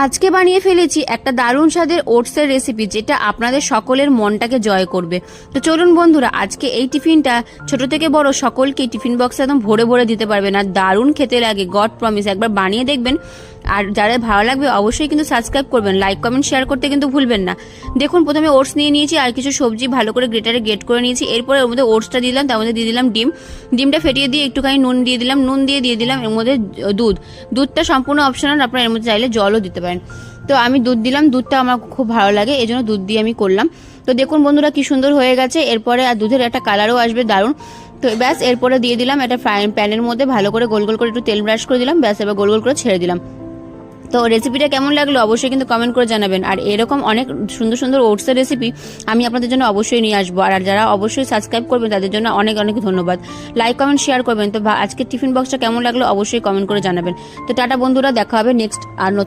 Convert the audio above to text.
আজকে বানিয়ে ফেলেছি একটা দারুণ স্বাদের ওটসের রেসিপি, যেটা আপনাদের সকলের মনটাকে জয় করবে। তো চলুন বন্ধুরা, আজকে এই টিফিনটা ছোট থেকে বড় সকলকে টিফিন বক্সে একদম ভরে ভরে দিতে পারবেন, আর দারুণ খেতে লাগে। গড প্রমিস, একবার বানিয়ে দেখবেন। আর যারা ভালো লাগবে অবশ্যই কিন্তু সাবস্ক্রাইব করবেন, লাইক কমেন্ট শেয়ার করতে কিন্তু ভুলবেন না। দেখুন, প্রথমে ওটস নিয়ে নিয়েছি আর কিছু সবজি ভালো করে গ্রেটারে গ্রেট করে নিয়েছি। এরপরে ওর মধ্যে ওটসটা দিলাম, তার মধ্যে দিয়ে দিলাম ডিমটা ফেটিয়ে দিয়ে একটুখানি নুন দিয়ে দিলাম এর মধ্যে দুধটা সম্পূর্ণ অপশনাল, আপনারা এর মধ্যে চাইলে জলও দিতে পারেন। তো আমি দুধ দিলাম, দুধটা আমার খুব ভালো লাগে, এই জন্য দুধ দিয়ে আমি করলাম। তো দেখুন বন্ধুরা কি সুন্দর হয়ে গেছে। এরপরে আর দুধের একটা কালারও আসবে দারুণ। তো ব্যাস, এরপরে দিয়ে দিলাম একটা ফ্রাইং প্যানের মধ্যে ভালো করে গোল গোল করে একটু তেল ব্রাশ করে দিলাম। ব্যাস, এবার গোল গোল করে ছেড়ে দিলাম। তো রেসিপিটা কেমন লাগলো অবশ্যই কিন্তু কমেন্ট করে জানাবেন। আর এরকম অনেক সুন্দর সুন্দর ওটসের রেসিপি আমি আপনাদের জন্য অবশ্যই নিয়ে আসবো। আর যারা অবশ্যই সাবস্ক্রাইব করবেন তাদের জন্য অনেক অনেক ধন্যবাদ। লাইক কমেন্ট শেয়ার করবেন। তো আজকের টিফিন বক্সটা কেমন লাগলো অবশ্যই কমেন্ট করে জানাবেন। তো টাটা বন্ধুরা, দেখা হবে নেক্সট আর নতুন